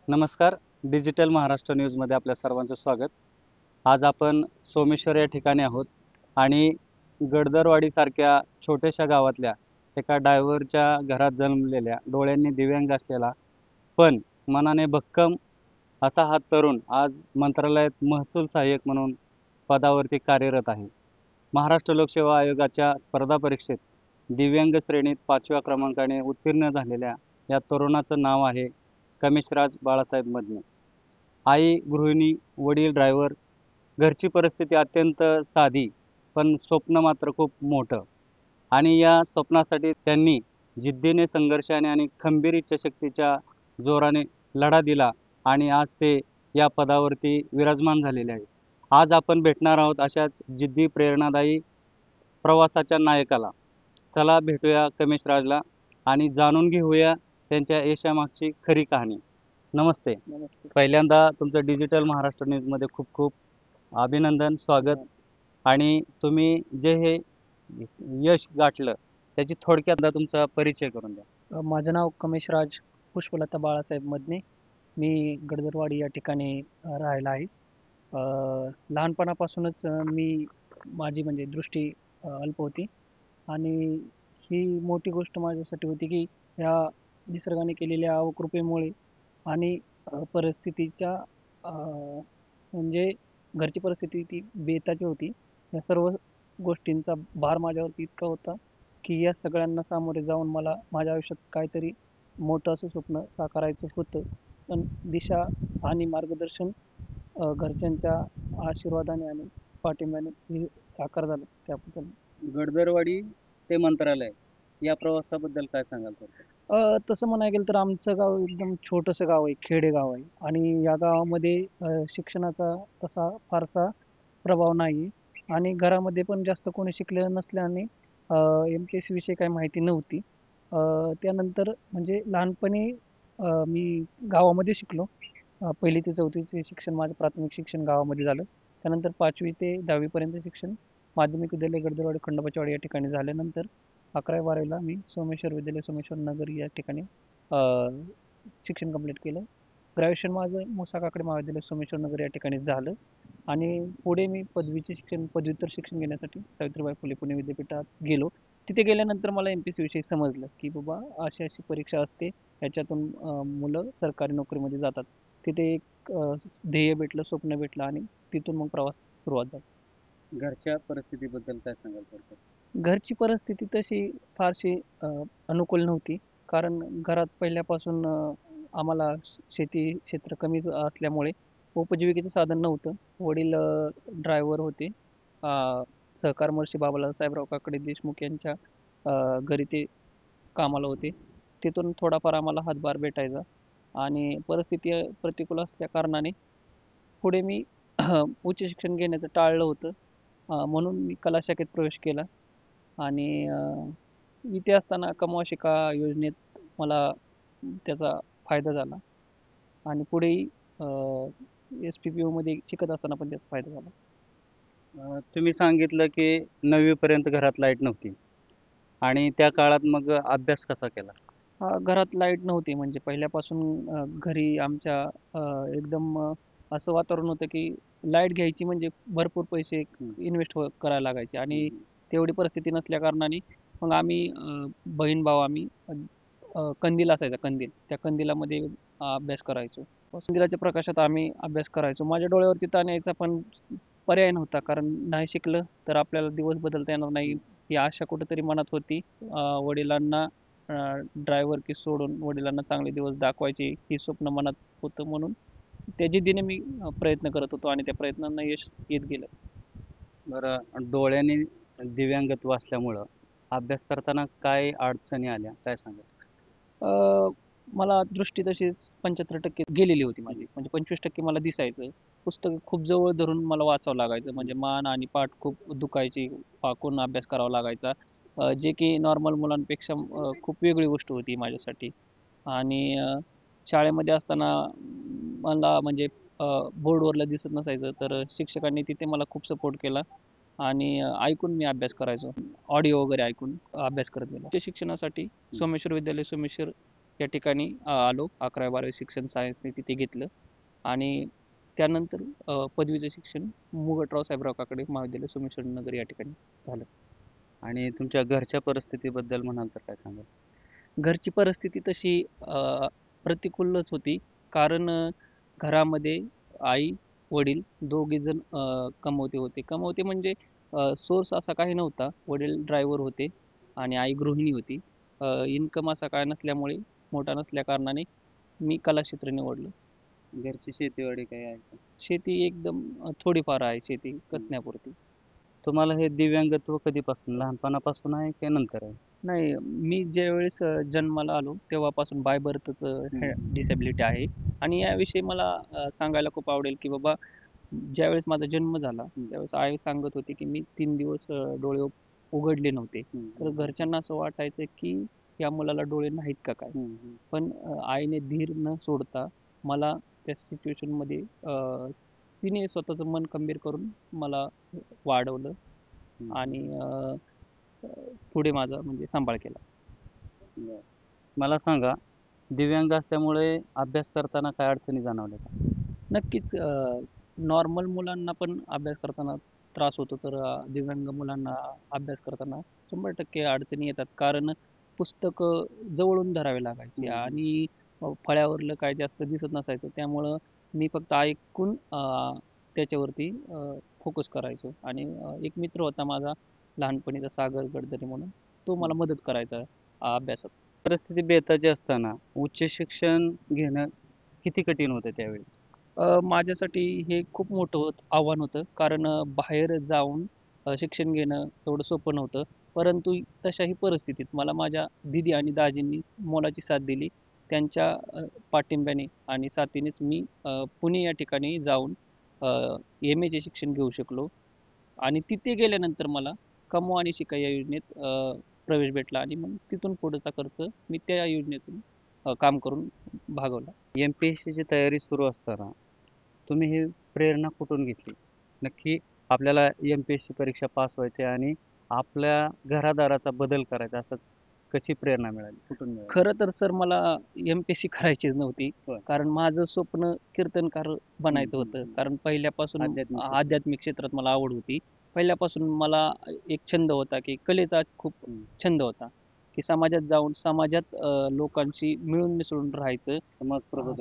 नमस्कार. डिजिटल महाराष्ट्र न्यूजमध्ये आपल्या सर्वांचं स्वागत. आज आपण सोमेश्वर या ठिकाणी आहोत आणि गडदरवाडीसारख्या छोट्याशा गावातल्या एका ड्रायव्हरच्या घरात जन्मलेल्या, डोळ्यांनी दिव्यांग असलेला पण मनाने भक्कम असा हा तरुण आज मंत्रालयात महसूल सहाय्यक म्हणून पदावरती कार्यरत आहे. महाराष्ट्र लोकसेवा आयोगाच्या स्पर्धा परीक्षेत दिव्यांग श्रेणीत 5व्या क्रमांकाने उत्तीर्ण झालेल्या या तरुणाचं नाव आहे कमिश्राज बाळासाहेब मदने. आई गृहिणी, वडील ड्रायव्हर. घरची परिस्थिती अत्यंत साधी, पण स्वप्न मात्र खूप मोठं. आणि या स्वप्नासाठी त्यांनी जिद्दीने, संघर्षाने आणि खंबीर इच्छाशक्तीच्या जोराने लढा दिला आणि आज ते या पदावरती विराजमान झालेले आहे. आज आपण भेटणार आहोत अशाच जिद्दी, प्रेरणादायी प्रवासाच्या नायकाला. चला भेटूया कमिश्राजला आणि जाणून घेऊया त्यांच्या यशामागची खरी कहाणी. नमस्ते. नमस्ते. पहिल्यांदा तुमचं डिजिटल महाराष्ट्र न्यूजमध्ये खूप खूप अभिनंदन, स्वागत. आणि तुम्ही जे हे यश गाठलं त्याची थोडक्यात तुमचा परिचय करून द्या. माझं नाव कमिश्राज पुष्पलता बाळासाहेब मदने. मी गडदरवाडी या ठिकाणी राहायला आहे. लहानपणापासूनच माझी म्हणजे दृष्टी अल्प होती आणि ही मोठी गोष्ट माझ्यासाठी होती की ह्या निसर्गाने केलेल्या अवकृपेमुळे आणि परिस्थितीच्या म्हणजे घरची परिस्थिती ती बेताची होती. या सर्व गोष्टींचा भार माझ्यावरती इतका होता की या सगळ्यांना सामोरे जाऊन मला माझ्या आयुष्यात काहीतरी मोठं असं स्वप्न साकारायचं होतं. पण दिशा आणि मार्गदर्शन घरच्यांच्या आशीर्वादाने आणि पाठिंब्याने हे साकार झालं. त्याबद्दल गडदरवाडी ते मंत्रालय या प्रवासाबद्दल काय सांगाल तसं म्हणायला गेलं तर आमचं गाव एकदम छोटंसं गाव आहे, खेडेगाव आहे आणि या गावामध्ये शिक्षणाचा तसा फारसा प्रभाव नाही आणि घरामध्ये पण जास्त कोणी शिकलेलं नसल्याने MPSC विषयी काही माहिती नव्हती. त्यानंतर म्हणजे लहानपणी मी गावामध्ये शिकलो. 1ली ते 4थीचे शिक्षण माझं प्राथमिक शिक्षण गावामध्ये झालं. त्यानंतर 5वी ते 10वी पर्यंत शिक्षण माध्यमिक विद्यालय गडदरवाडी खंडोबाचीवाडी या ठिकाणी झाल्यानंतर 11वी-12वीला मी सोमेश्वर विद्यालय सोमेश्वर नगर या ठिकाणी शिक्षण कंप्लीट केलं. ग्रॅज्युएशन माझं मुसा काकडे महाविद्यालय सोमेश्वर नगर या ठिकाणी झालं आणि पुढे मी पदव्युत्तर शिक्षण घेण्यासाठी सावित्रीबाई फुले पुणे विद्यापीठात गेलो. तिथे गेल्यानंतर मला MPSC विषयी समजलं की बाबा अशी अशी परीक्षा असते, ह्याच्यातून मुलं सरकारी नोकरीमध्ये जातात. तिथे एक ध्येय भेटलं, स्वप्न भेटलं आणि तिथून मग प्रवास सुरुवात झाला. घरच्या परिस्थितीबद्दल काय सांगाल घरची परिस्थिती तशी फारशी अनुकूल नव्हती. कारण घरात पहिल्यापासून आम्हाला शेती क्षेत्र कमीच असल्यामुळे उपजीविकेचं साधन नव्हतं. वडील ड्रायव्हर होते. सहकार महर्षी बाबालाल साहेबराव काकडे देशमुख यांच्या घरी ते कामाला होते. तिथून थोडाफार आम्हाला हातभार भेटायचा आणि परिस्थिती प्रतिकूल असल्या कारणाने पुढे मी उच्च शिक्षण घेण्याचं टाळलं होतं. म्हणून मी कला शाखेत प्रवेश केला आणि इथे असताना कमवा शिका योजनेत मला त्याचा फायदा झाला आणि पुढेही SPPO मध्ये शिकत असताना पण त्याचा फायदा झाला. तुम्ही सांगितलं की 9वी पर्यंत घरात लाईट नव्हती आणि त्या काळात मग अभ्यास कसा केला? घरात लाईट नव्हती म्हणजे पहिल्यापासून घरी आमच्या एकदम असं वातावरण होतं की लाईट घ्यायची म्हणजे भरपूर पैसे इन्व्हेस्ट करायला लागायचे आणि तेवढी परिस्थिती नसल्या कारणाने मग आम्ही बहीण भाऊ आम्ही कंदील असायचा, कंदील त्या कंदिलामध्ये अभ्यास करायचो. कंदिलाच्या प्रकाशात आम्ही अभ्यास करायचो. माझ्या डोळ्यावरती ताण यायचा पण पर्याय नव्हता, कारण नाही शिकलं तर आपल्याला दिवस बदलता येणार नाही ही आशा कुठेतरी मनात होती. वडिलांना ड्रायव्हर की सोडून वडिलांना चांगले दिवस दाखवायचे ही स्वप्न मनात होतं, म्हणून त्या जिद्दीने मी प्रयत्न करत होतो आणि त्या प्रयत्नांना यश येत गेलं. बरं, डोळ्यांनी दिव्यांगत्व असल्यामुळं अभ्यास करताना काय अडचणी आल्या, काय सांगाल? मला दृष्टी तशीच 75% गेलेली होती माझी, म्हणजे 25% मला दिसायचं. पुस्तक खूप जवळ धरून मला वाचावं लागायचं, म्हणजे मान आणि पाठ खूप दुखायची, पाकून अभ्यास करावा लागायचा, जे की नॉर्मल मुलांपेक्षा खूप वेगळी गोष्ट होती माझ्यासाठी. आणि शाळेमध्ये असताना मला म्हणजे बोर्डवरला दिसत नसायचं, तर शिक्षकांनी तिथे मला खूप सपोर्ट केला आणि ऐकून मी अभ्यास करायचो. ऑडिओ वगैरे ऐकून अभ्यास करत गेलो. उच्च शिक्षणासाठी सोमेश्वर विद्यालय सोमेश्वर या ठिकाणी आलो. 11वी-12वी शिक्षण सायन्सने तिथे घेतलं आणि त्यानंतर पदवीचं शिक्षण मुगटराव साहेबराव काकडे महाविद्यालय सोमेश्वर नगर या ठिकाणी झालं. आणि तुमच्या घरच्या परिस्थितीबद्दल म्हणाल तर काय सांगाल? घरची परिस्थिती तशी प्रतिकूलच होती. कारण घरामध्ये आई वडील दोघे जण कमवते होते. कमवते म्हणजे सोर्स असा काही नव्हता. वडील ड्रायव्हर होते आणि आई गृहिणी होती. इन्कम असा काय नसल्यामुळे, मोठा नसल्या कारणाने मी कला क्षेत्र निवडलं. घरची शेतीवाडी काही आहे का? शेती एकदम थोडीफार आहे, शेती कसण्यापुरती. तुम्हाला हे दिव्यांगत्व कधीपासून, लहानपणापासून आहे की नंतर आहे? नाही, मी ज्यावेळेस जन्माला आलो तेव्हापासून बाय बर्थच डिसेबिलिटी आहे. आणि याविषयी मला सांगायला खूप आवडेल की बाबा, ज्यावेळेस माझा जन्म झाला त्यावेळेस आई सांगत होती की मी 3 दिवस डोळे उघडले नव्हते. तर घरच्यांना असं वाटायचं की या मुलाला डोळे नाहीत का काय. पण आईने धीर न सोडता मला त्या सिच्युएशन मध्ये तिने स्वतःचं मन खंबीर करून मला वाढवलं आणि पुढे माझा म्हणजे सांभाळ केला. बरं. मला सांगा, दिव्यांग असल्यामुळे अभ्यास करताना काय अडचणी जाणवल्या का? नक्कीच नॉर्मल मुलांना पण अभ्यास करताना त्रास होतो, तर दिव्यांग मुलांना अभ्यास करताना 100% अडचणी येतात. कारण पुस्तकं जवळून धरावे लागायचे आणि फळ्यावरलं काय जास्त दिसत नसायचं. त्यामुळं मी फक्त ऐकून त्याच्यावरती फोकस करायचो. आणि एक मित्र होता माझा लहानपणीचा, सागर गडदरे म्हणून, तो मला मदत करायचा अभ्यासात. परिस्थिती बेताची असताना उच्च शिक्षण घेणं किती कठीण होतं त्यावेळी? माझ्यासाठी हे खूप मोठं आव्हान होतं. कारण बाहेर जाऊन शिक्षण घेणं एवढं सोपं नव्हतं. परंतु तशाही परिस्थितीत मला माझ्या दीदी आणि दाजींनी मोलाची साथ दिली. त्यांच्या पाठिंब्याने आणि साथीनेच मी पुणे या ठिकाणी जाऊन MA चे शिक्षण घेऊ शकलो. आणि तिथे गेल्यानंतर मला कमवा आणि शिका या योजनेत प्रवेश भेटला आणि मग तिथून पुढचा खर्च मी त्या योजनेतून काम करून भागवला. MPSC ची तयारी सुरू असताना तुम्ही ही प्रेरणा कुठून घेतली? नक्की आपल्याला MPSC परीक्षा पास व्हायची आणि आपल्या घरादाराचा बदल करायचा, असं कशी प्रेरणा मिळाली? कुठून मिळाली? खरं तर सर मला MPSC करायचीच नव्हती. होय. कारण माझं स्वप्न कीर्तनकार बनायचं होतं. कारण पहिल्यापासून आध्यात्मिक क्षेत्रात मला आवड होती. पहिल्यापासून मला एक छंद होता की कलेचा खूप छंद होता की समाजात जाऊन समाजात लोकांशी मिळून मिसळून राहायचं,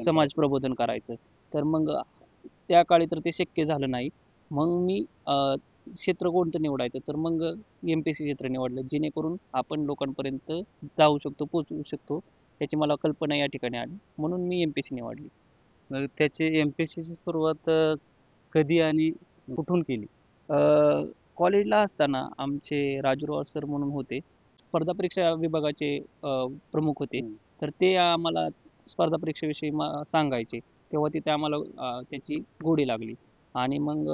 समाज प्रबोधन करायचं. तर मग त्या काळी तर ते शक्य झालं नाही. मग मी क्षेत्र कोणतं निवडायचं, तर मग MPSC क्षेत्र निवडलं, जेणेकरून आपण लोकांपर्यंत जाऊ शकतो, पोहोचवू शकतो, याची मला कल्पना या ठिकाणी आली. म्हणून मी MPSC निवडली. मग त्याची MPSC ची सुरुवात कधी आणि कुठून केली? कॉलेजला असताना आमचे राजूराव सर म्हणून होते, स्पर्धा परीक्षा विभागाचे प्रमुख होते. तर ते आम्हाला स्पर्धा परीक्षेविषयी सांगायचे. तेव्हा तिथे आम्हाला त्याची गोडी लागली. आणि मग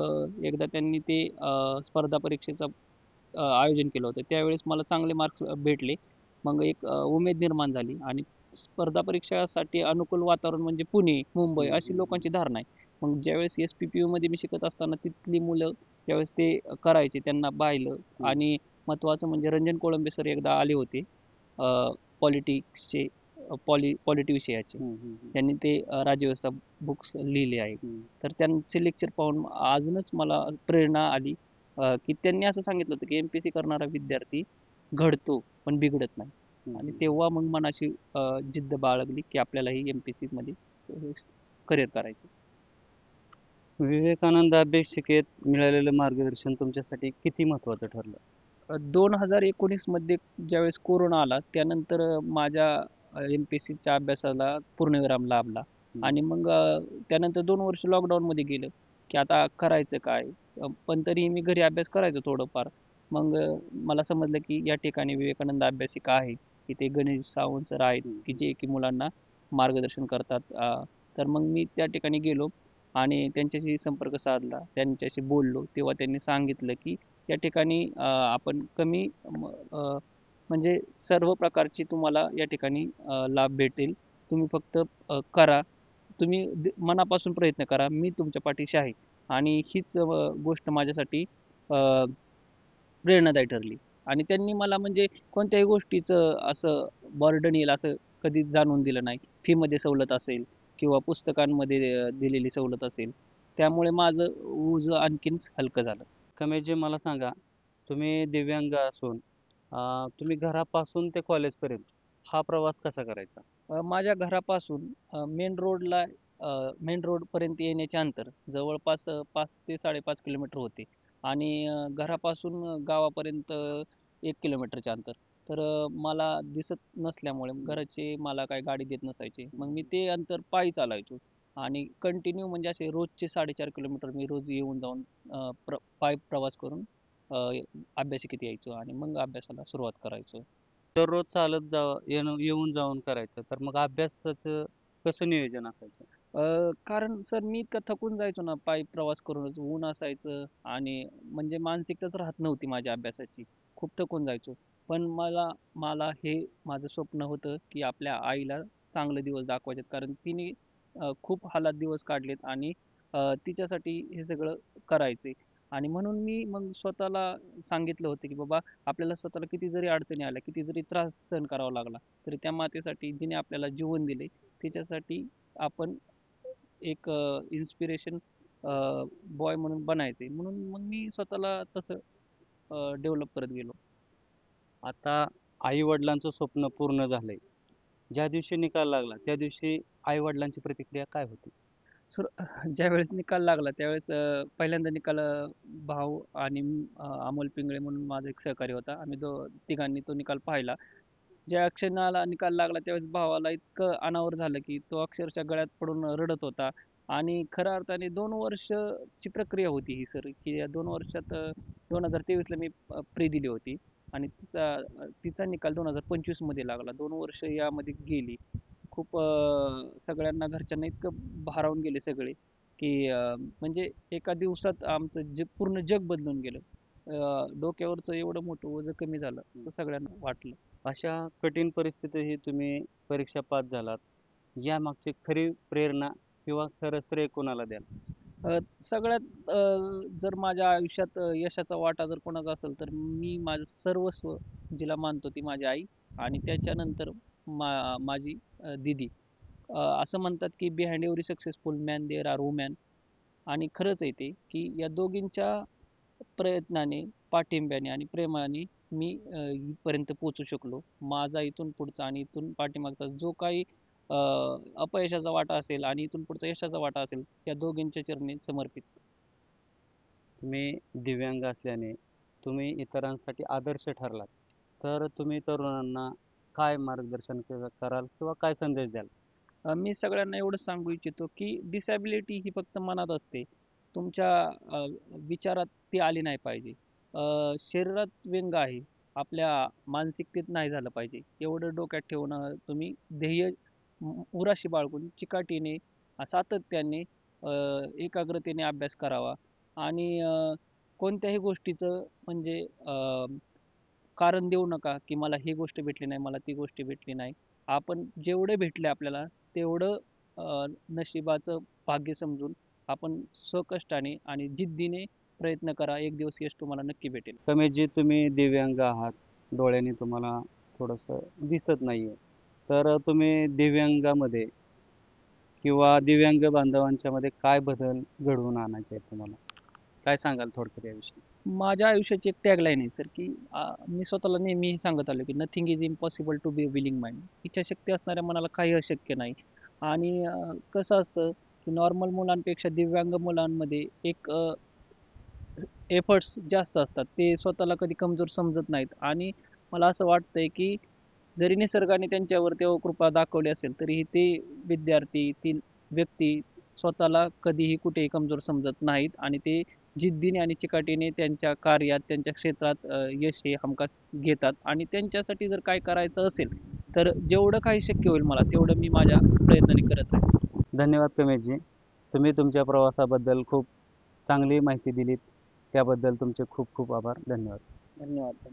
एकदा त्यांनी ते स्पर्धा परीक्षेचं आयोजन केलं होतं. त्यावेळेस मला चांगले मार्क्स भेटले. मग एक उमेद निर्माण झाली आणि स्पर्धा परीक्षासाठी अनुकूल वातावरण म्हणजे पुणे, मुंबई अशी लोकांची धारणा आहे. मग ज्यावेळेस SPPU मध्ये मी शिकत असताना तिथली मुलं ज्यावेळेस ते करायचे त्यांना पाहिलं. आणि महत्त्वाचं म्हणजे रंजन कोळंबे सर एकदा आले होते पॉलिटिक्सचे, पॉलिटी विषयाचे. त्यांनी ते राज्यव्यवस्था बुक्स लिहिले आहेत. तर त्यांचे लेक्चर पाहून अजूनच मला प्रेरणा आली की त्यांनी असं सांगितलं होतं की MPSC करणारा विद्यार्थी घडतो पण बिघडत नाही. आणि तेव्हा मग मनाशी जिद्द बाळगली की आपल्यालाही MPSC मध्ये करिअर करायचं. विवेकानंद अभ्यासिकेत मिळालेलं मार्गदर्शन तुमच्यासाठी किती महत्त्वाचं ठरलं? 2019 मध्ये ज्यावेळेस कोरोना आला त्यानंतर माझ्या MPSCच्या अभ्यासाला पूर्णविराम लाभला. आणि मग त्यानंतर 2 वर्ष लॉकडाऊन मध्ये गेलं की आता करायचं काय. पण तरी मी घरी अभ्यास करायचो थोडंफार. मग मला समजलं की या ठिकाणी विवेकानंद अभ्यासिका आहे, की ते गणेश सावंत सर आहेत की जे की मुलांना मार्गदर्शन करतात. तर मग मी त्या ठिकाणी गेलो आणि त्यांच्याशी संपर्क साधला, त्यांच्याशी बोललो. तेव्हा त्यांनी सांगितलं की या ठिकाणी आपण कमी म्हणजे सर्व प्रकारची तुम्हाला या ठिकाणी लाभ भेटेल. तुम्ही फक्त करा. तुम्ही मनापासून प्रयत्न करा. मी तुमच्या पाठीशी आहे. आणि हीच गोष्ट माझ्यासाठी प्रेरणादायी ठरली. आणि त्यांनी मला म्हणजे कोणत्याही गोष्टीचं असं बर्डन येईल असं कधी जाणून दिलं नाही. फीमध्ये सवलत असेल किंवा पुस्तकांमध्ये दिलेली सवलत असेल, त्यामुळे माझं ओझं आणखीनच हलकं झालं. कमेजी मला सांगा, तुम्ही दिव्यांग असून तुम्ही घरापासून ते कॉलेजपर्यंत हा प्रवास कसा करायचा? माझ्या घरापासून मेन रोडपर्यंत येण्याचे अंतर जवळपास 5 ते 5.5 किलोमीटर होते आणि घरापासून गावापर्यंत 1 किलोमीटरचे अंतर. तर मला दिसत नसल्यामुळे घरचे मला काही गाडी देत नसायचे. मग मी ते अंतर पायी चालायचो आणि कंटिन्यू म्हणजे असे रोजचे 4.5 किलोमीटर मी रोज येऊन जाऊन पायी प्रवास करून अभ्यासिकेत यायचो आणि मग अभ्यासाला सुरुवात करायचो. दररोज चालत येऊन जाऊन करायचं, तर मग अभ्यासाचं कसं नियोजन असायचं? कारण सर मी इतका थकून जायचो ना पायी प्रवास करूनच. ऊन असायचं आणि म्हणजे मानसिकताच राहत नव्हती माझ्या अभ्यासाची. खूप थकून जायचो. पण मला मला हे माझं स्वप्न होतं, की आपल्या आईला चांगले दिवस दाखवायचेत. कारण तिने खूप हालात दिवस काढलेत आणि तिच्यासाठी हे सगळं करायचंय. आणि म्हणून मी मग स्वतःला सांगितलं होतं, की बाबा आपल्याला स्वतःला किती जरी अडचणी आल्या, किती जरी त्रास सहन करावा लागला, तरी त्या मातेसाठी जिने आपल्याला जीवन दिले, तिच्यासाठी आपण एक इन्स्पिरेशन बॉय म्हणून बनायचे. म्हणून मग मी स्वतःला तसं डेव्हलप करत गेलो. आता आई-वडिलांचं स्वप्न पूर्ण झालंय. ज्या दिवशी निकाल लागला, त्या दिवशी आई-वडिलांची प्रतिक्रिया काय होती? सर ज्यावेळेस निकाल लागला त्यावेळेस पहिल्यांदा निकाल भाऊ आणि अमोल पिंगळे म्हणून माझा एक सहकारी होता. आम्ही तिघांनी तो निकाल पाहिला. ज्या क्षणाला निकाल लागला त्यावेळेस भावाला इतकं अनावर झालं, की तो अक्षरशः गळ्यात पडून रडत होता. आणि खऱ्या अर्थाने 2 वर्षची प्रक्रिया होती ही सर, की या 2 वर्षात 2023ला मी प्री दिली होती आणि तिचा निकाल 2025 मध्ये लागला. 2 वर्ष यामध्ये गेली. खूप सगळ्यांना घरच्यांना इतकं भारावून गेले सगळे, की म्हणजे एका दिवसात आमचं जे पूर्ण जग बदलून गेलं. डोक्यावरचं एवढं मोठं ओझं कमी झालं असं सगळ्यांना वाटलं. अशा कठीण परिस्थितीतही तुम्ही परीक्षा पास झालात. यामागची खरी प्रेरणा किंवा खरं श्रेय कोणाला द्याल? सगळ्यात जर माझ्या आयुष्यात यशाचा वाटा जर कोणाचा असेल तर मी माझं सर्वस्व जिला मानतो ती माझी आई आणि त्याच्यानंतर माझी दीदी. असं म्हणतात की behind every successful man there are woman. आणि खरंच आहे ते, की या दोघींच्या प्रयत्नाने, पाठिंब्याने आणि प्रेमाने मी इथपर्यंत पोहोचू शकलो. माझा इथून पुढचा आणि इथून पाठीमागचा जो काही अ, अपयशाचा वाटा असेल आणि इथून पुढचा यशाचा वाटा असेल, या दोघींच्या चरणी समर्पित. तुम्ही दिव्यांग असल्याने तुम्ही इतरांसाठी आदर्श ठरलात. तर तुम्ही तरुणांना काय मार्गदर्शन कराल किंवा काय संदेश द्याल? मी सगळ्यांना एवढंच सांगू इच्छितो, की डिसॅबिलिटी ही फक्त मनात असते. तुमच्या विचारात ती आली नाही पाहिजे. शरीरात व्यंग आहे. आपल्या मानसिकतेत नाही झालं पाहिजे. एवढं डोक्यात ठेवून तुम्ही ध्येय उराशी बाळगून चिकाटीने, सातत्याने, अ, एकाग्रतेने अभ्यास करावा आणि कोणत्याही गोष्टीचं म्हणजे कारण देऊ नका, की मला ही गोष्ट भेटली नाही, मला ती गोष्ट भेटली नाही. आपण जेवढे भेटले आपल्याला तेवढं नशिबाचं भाग्य समजून आपण स्वकष्टाने आणि जिद्दीने प्रयत्न करा. एक दिवस यश तुम्हाला नक्की भेटेल. कमी जे तुम्ही दिव्यांग आहात, डोळ्यांनी तुम्हाला थोडंसं दिसत नाहीये. तर तुम्ही दिव्यांगामध्ये किंवा दिव्यांग बांधवांच्या मध्ये काय बदल घडवून आणायचे आहेत तुम्हाला? काय सांगाल थोडक्यात याविषयी? माझ्या आयुष्याची एक टॅगलाईन आहे सर, की मी स्वतःला नेहमी सांगत आलो, की nothing is impossible to be willing mind. इच्छाशक्ती असणाऱ्या मनाला काही अशक्य नाही. आणि कसं असतं, की नॉर्मल मुलांपेक्षा दिव्यांग मुलांमध्ये एक एफर्ट्स जास्त असतात. ते स्वतःला कधी कमजोर समजत नाहीत आणि मला असं वाटतंय, की जरी निसर्गाने त्यांच्यावर तेव्हा कृपा दाखवली असेल, तरीही ते विद्यार्थी, ती व्यक्ती स्वतःला कधीही कुठेही कमजोर समजत नाहीत आणि ते जिद्दीने आणि चिकाटीने त्यांच्या कार्यात, त्यांच्या क्षेत्रात यश हे हमखास घेतात आणि त्यांच्यासाठी जर काय करायचं असेल, तर जेवढं काही शक्य होईल मला, तेवढं मी माझ्या प्रयत्नाने करत राहीन. धन्यवाद कमेशजी. तुम्ही तुमच्या प्रवासाबद्दल खूप चांगली माहिती दिलीत. त्याबद्दल तुमचे खूप खूप आभार. धन्यवाद. धन्यवाद.